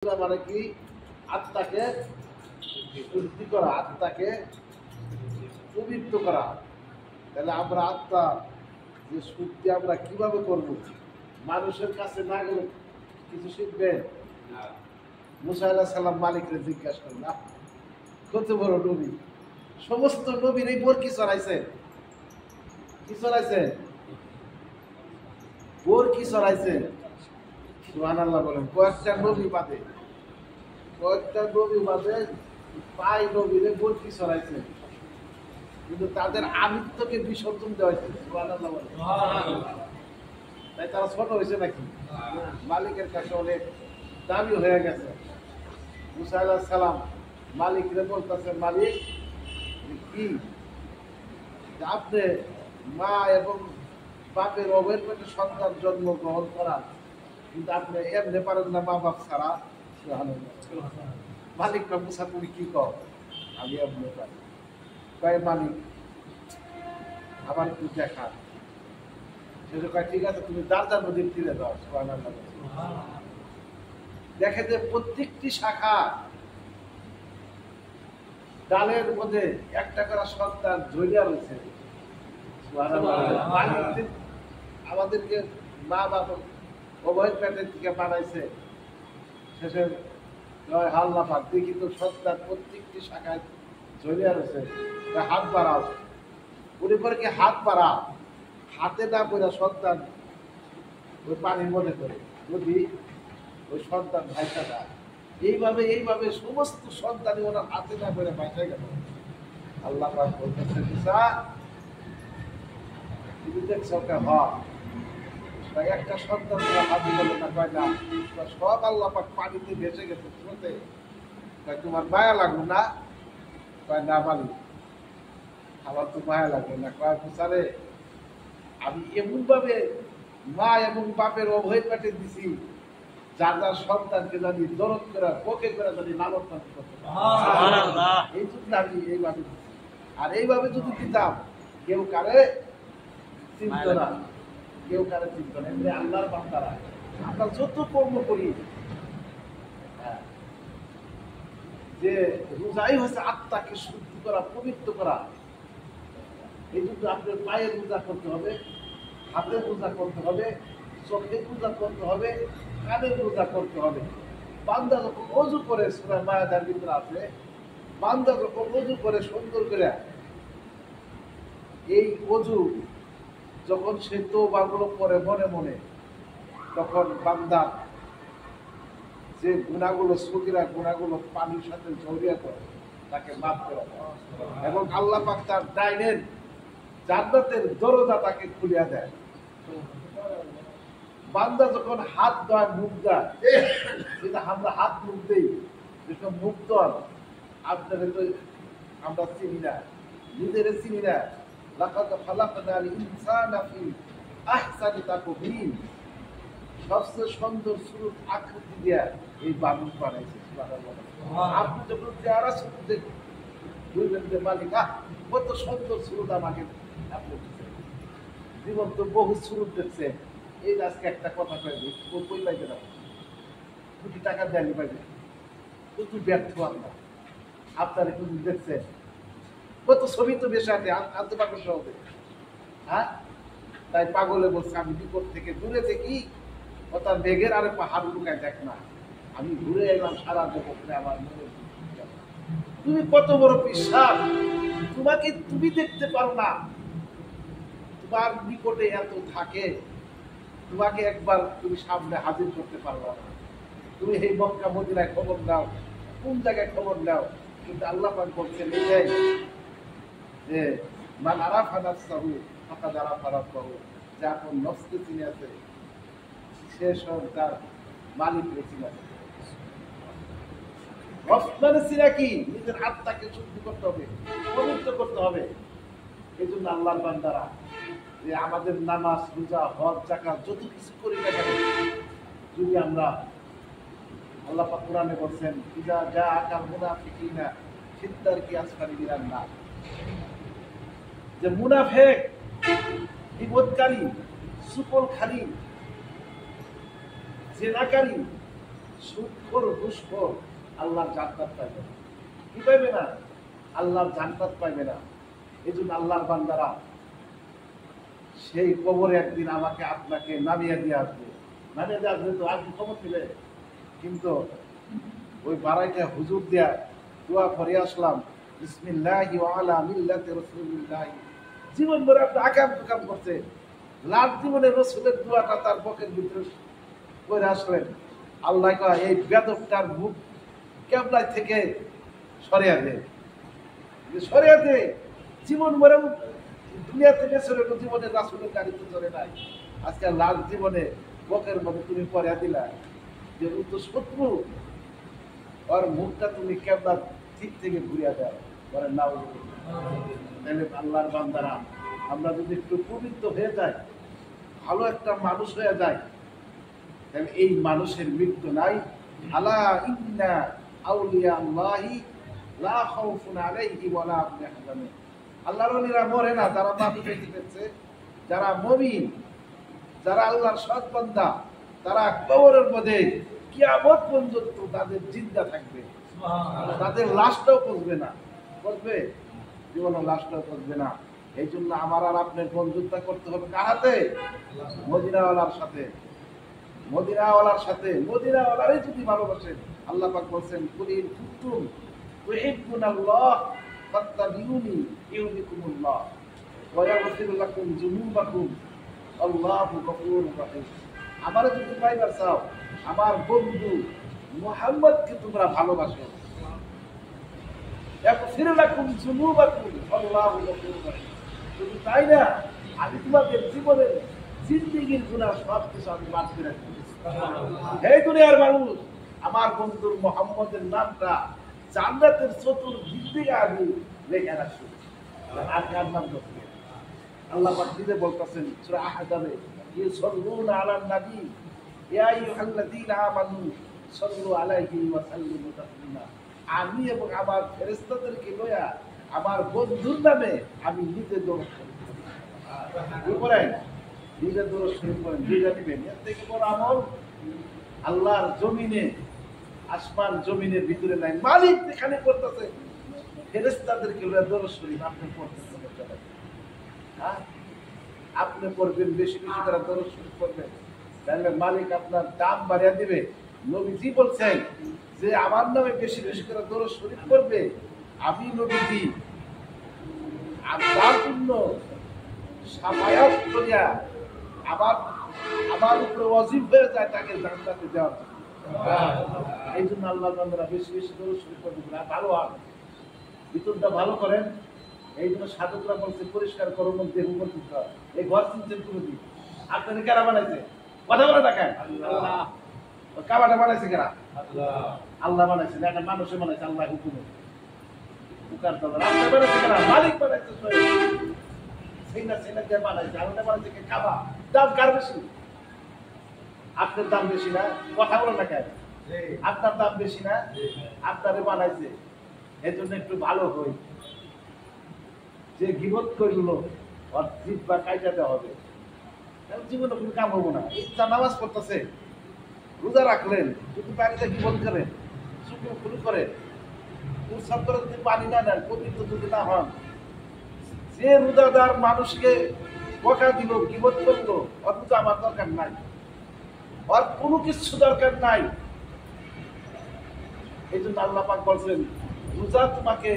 মানে কি আত্মাকে শুদ্ধি করা, আত্মাকে পবিত্র করা। তাহলে আমরা আত্মা যে শুদ্ধি আমরা কিভাবে করব? মানুষের কাছে না গেলে কিছু শিখবে। মুসা আলাইহিস সালাম মালিকরে জিজ্ঞাসা করেন, কত বড় নবী, সমস্ত নবীর এই বোর কি চড়াইছে? কি চড়াইছে? বোর কি চড়াইছে? সুবহানাল্লাহ বলেন। কয়েকটা নবী বাদে পাই নবীরে বোর কি চড়াইছে, কিন্তু তাদের আমিত্বকে বিসর্জন দেওয়া হয়েছে। সুবহানাল্লাহ বলেন। তাই তারা ছোট হয়েছে নাকি? মালিকের কাছে অনেক দামি হয়ে গেছে। মুসা আলাইহিস সালাম মালিকরে বলতেছে, মালিক কি আপনি মা এবং বাপের অবৈধ পেটে সন্তান জন্ম গ্রহণ করা, কিন্তু আপনি এমনি পারেন না মা বাপ ছাড়া? মালিক মুসা তুমি কি কও? আমি এমনি পারি। কয় মালিক আমার একটু দেখা। সেটা কয় ঠিক আছে, তুমি দারদা নদীর তীরে যাও। সুবহানাল্লাহ। দেখে যে প্রত্যেকটি শাখা ডালের মধ্যে একটা করে সন্তান ঝরিয়া রয়েছে। আমাদেরকে মা বাবা অবৈধ পেটের থেকে বানাইছে, শেষে হাল্লা পাক দেখি তো সন্তান প্রত্যেকটি শাখায় ঝরিয়া রয়েছে। হাত বাড়াও, উনি করে কি হাত বাড়া, হাতে না করে সন্তান ওই পানির মধ্যে করে যদি ওই সন্তান ভাইসা দেয়। এইভাবে সমস্ত সন্তানই ওনার হাতে না করে ভাইসা গেল। আল্লাহ পাক বলতেছে, মুসা তুমি দেখছো একটা সন্তান তোমার হাতে গেল না? কয় না, সব আল্লাহ পাক পানিতে ভেসে গেছে। তোমার মায়া লাগলো না? কয় না মালিক, আমার তো মায়া লাগলো না। কয় মুসারে, আমি এমন ভাবে মা এবং বাপের অভয় পেটে দিছি, যার যার সন্তানকে জানি দরদ করে পকে করে জানি লালন পালন করতে পারি। এই জন্য আমি এইভাবে দিচ্ছি। আর এইভাবে যদি দিতাম, কেউ কারে চিনত না, কেউ কারে চিনত না। এমনি আল্লাহর বান্দারা আমরা যত কর্ম করি, যে রোজাই হচ্ছে আত্মাকে শুদ্ধি করা, পবিত্র করা। এই জন্য আপনার পায়ের রোজা করতে হবে, হাতের রোজা করতে হবে, চোখের রোজা করতে হবে, কানের রোজা করতে হবে। বান্দা যখন অজু করে, সূরা মায়েদার ভিতরে আছে, বান্দা যখন অজু করে সুন্দর করে, এই অজু যখন সে তওবাগুলো করে মনে মনে, তখন বান্দা যে গুনাহগুলো, সগীরা গুনাহগুলো পানির সাথে জড়িয়ে পড়ে, তাকে মাফ করে দেয়। এবং আল্লাহ পাক তার ডাইনের জান্নাতের দরজা তাকে খুলিয়া দেয়। বান্দা যখন হাত ধোয়, মুখ ধোয়, যেটা আমরা হাত মুখ দিই, যেটা মুখ ধোয়, আপনাদের তো আমরা চিনি না, নিজের চিনি না। লাকাদ খালাকনাল ইনসানা ফি আহসানি তাকওয়িম, সবচেয়ে সুন্দর সুরত আকৃতি দিয়া এই মানুষ বানাইছে। আপনি যখন চেহারা সুরত দেখবেন, বুঝবেন যে মালিক কত সুন্দর সুরত আমাকে আপনি দিচ্ছেন। জীবন তো বহু সুরত দেখছে। এই আজকে একটা কথা কইবে, কই পাইবে না, কোটি টাকা দেয়নি পাইবে, কত ব্যর্থ আমরা। আপনারা কিন্তু দেখছেন কত ছবি তো বেশি আনতে পারবে সহজে। হ্যাঁ, তাই পাগলে বলছে, আমি বিপদ থেকে দূরে দেখি, ও তার মেঘের আরে পাহাড় লুকায় দেখ না, আমি ঘুরে এলাম সারা জগতে আমার মনে। তুমি কত বড় বিশ্বাস, তোমাকে তুমি দেখতে পারো না, তোমার নিকটে এত থাকে, তোমাকে একবার তুমি সামনে হাজির করতে পারবে না। তুমি এই মক্কা মদিনায় খবর নাও, কোন জায়গায় খবর নাও, কিন্তু আল্লাহ পাক বলছেন এটাই যে মান আরাফা নাফসাহু ফাকাদ আরাফা রাব্বাহু, যে আপন নফসকে চিনে আছে, সে সব তার মালিককে চিনে আছে। নফস চিনা কি? নিজের আত্মাকে শুদ্ধি করতে হবে, পবিত্র করতে হবে। এই জন্য আল্লাহর বান্দারা যে আমাদের নামাজ, রোজা, হজ, যাকাত যত কিছু করি না কেন, যদি আমরা, আল্লাহ পাক কোরআনে বলছেন, ইযা জাআকাল মুনাফিকুনা ফিদ-দারকি আসফালি মিনান নার, যে মুনাফিক, বিপদকারী, সুফলকারী, জিনাকারী, সুদখোর ঘুষখোর আল্লাহর জান্নাত পাইবে না। কি পাইবে না? আল্লাহর জান্নাত পাইবে না। এই জন্য আল্লাহর বান্দারা সেই কবরে একদিন আমাকে আপনাকে নামিয়ে দিয়ে আসবে। নামিয়ে দিয়ে আসবে তো আর কি খবর দিবে? কিন্তু ওই বাড়াইটা হুজুর দিয়া দোয়া করে আসলাম, বিসমিল্লাহি ওয়া আলা মিল্লাতি রাসূলিল্লাহ। জীবন ভরে আপনি আকাম টুকাম করছে, লাখ জীবনে রসুলের দোয়াটা তার পকের ভিতরে করে আসলেন। আল্লাহ কয় এই বেদকটার মুখ কেবলা থেকে সরিয়ে দে, সরিয়ে দে। জীবন ভরে দুনিয়া থেকে চলে জীবনে রাসূলের গাড়িতে চলে নাই, আজকে লাখ জীবনে পকের মধ্যে তুমি পরিয়া দিলা যে ও তো শত্রু, ওর মুখটা তুমি কেবলা ঠিক থেকে ঘুরিয়ে দেয় বলেন না। তাহলে আল্লাহর বান্দারা আমরা যদি একটু পবিত্র হয়ে যাই, ভালো একটা মানুষ হয়ে যায়, তাহলে এই মানুষের মৃত্যু নাই। আলা ইন্না আউলিয়া আল্লাহি লা খাউফুন আলাইহি ওয়া লা হুম ইয়াহজানুন। আল্লাহর ওলিরা মরে না, যারা মাটি পেতে পেয়েছে, যারা মুমিন, যারা আল্লাহর সৎ বান্দা, তারা কবরের মধ্যে কিয়ামত পর্যন্ত তাদের জিন্দা থাকবে, তাদের লাশটাও পচবে না। পচবে? জীবনে লাশটাও পচবে না। এই জন্য আমার আর আপনার বন্ধুত্ব করতে হবে কার হাতে? মদিনাওয়ালার সাথে। মদিনাওয়ালার সাথে, মদিনাওয়ালারই যদি ভালোবাসেন, আল্লাহ পাক বলছেন কুলিন কুনতুম তুহিব্বুনাল্লাহ ফাত্তাবিউনি ইউহিব্বুকুমুল্লাহ ওয়া ইয়াগফির লাকুম যুনুবাকুম আল্লাহু গফুরুর রহিম। আমারে যদি পাইবার চাও, আমার বন্ধু মুহাম্মদকে তোমরা ভালোবাসো, ইয়াগফির লাকুম যুনুবাকুম আল্লাহু গফুরুর রহিম। শুধু তাই না, আমি তোমাদের জীবনের জিন্দেগির গুনাহ সব কিছু আমি মাফ করে রাখবো। এই দুনিয়ার মানুষ, আমার বন্ধুর মুহাম্মদের নামটা জান্নাতের চতুর্দিক থেকে আমি লেখা রাখছি। আর কার নাম করতে আল্লাহ পাক নিজে বলতেছেন সূরা আহজাবে, ইউসাল্লুনা আলান নবী ইয়া আইয়ুহাল্লাযীনা আমানু সাল্লু আলাইহি ওয়া সাল্লিমু তাসলিমা। আমি এবং আমার ফেরেশতাদেরকে লইয়া আমার বন্ধুর নামে আমি নিজে দরুদ করি। কি করেন? নিজে দরুদ শরীফ করেন, নিজে দিবেন। এর থেকে বড় আমল আল্লাহর জমিনে, আসমান জমিনের ভিতরে নাই। মালিক যেখানে করতেছে, ফেরেশতাদেরকে লইয়া দরুদ শরীফ আপনি পড়তেছেন। হ্যাঁ, আপনি পড়বেন, বেশি বেশি করে দরুদ শরীফ পড়বেন, তাহলে মালিক আপনার দাম বাড়িয়ে দিবে। নবীজি বলছেন যে আমার নামে বেশি বেশি করে দরুদ শরীফ পড়বে, আমি নবীজি তার জন্য সাফায়াত করিয়া আমার উপরে ওয়াজিব হয়ে যায় তাকে জান্নাতে দেওয়ার জন্য। এই জন্য আল্লাহ বান্দারা বেশি বেশি দরুদ শরীফ পড়বেন, ভালো হয়, ভিতরটা ভালো করেন। এই জন্য সাধকরা বলছে পরিষ্কার করো মন দেহ মন দিতে হয়। এই ঘর চিনছেন কোনোদিন? আপনাদের কারা বানাইছে? কথা বলে দেখায়। আল্লাহ। কাবাটা বানাইছে কারা? আল্লাহ বানাইছে না, একটা মানুষে বানাইছে আল্লাহ হুকুমে। মালিক বানাইছে, সেইনা দিয়ে বানাইছে, আল্লাহ বানাইছে কে? কাবা। দাম কার বেশি? আপনার দাম বেশি না? কথা বলে না কেন? আপনার দাম বেশি না? আপনারে বানাইছে, এই জন্য একটু ভালো হই। যে গিবত করলো ওর জিহ্বা কাইটাতে হবে, জীবনে কোনো কাম হবো না। ইচ্ছা নামাজ পড়তেছে, রোজা রাখলেন, যদি বাড়িতে গিবত করেন, শুকনো শুরু করেন, উৎসব করে যদি পানি না নেন, পবিত্র যদি না হন, যে রোজাদার মানুষকে বকা দিল, গিবত করলো, ওর রোজা আমার দরকার নাই, ওর কোনো কিছু দরকার নাই। এই জন্য আল্লাহ পাক বলছেন রোজা তোমাকে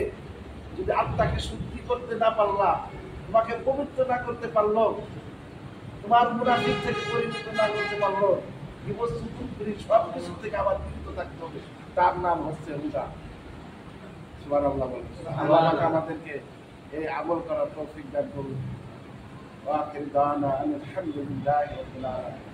যদি আত্মাকে শুদ্ধি করতে না পারলা, তোমাকে পবিত্র না করতে পারলো, তোমার মুনাফিক থেকে পরিণত না করতে পারলো, সব কিছু থেকে আবার মুক্ত থাকতে হবে, তার নাম হচ্ছে রোজা। সুবহানাল্লাহ বলেন। আল্লাহ পাক আমাদেরকে এই আমল করার তৌফিক দান করুন। ওয়া আখির দাওয়ানা আলহামদুলিল্লাহি রাব্বিল আলামিন।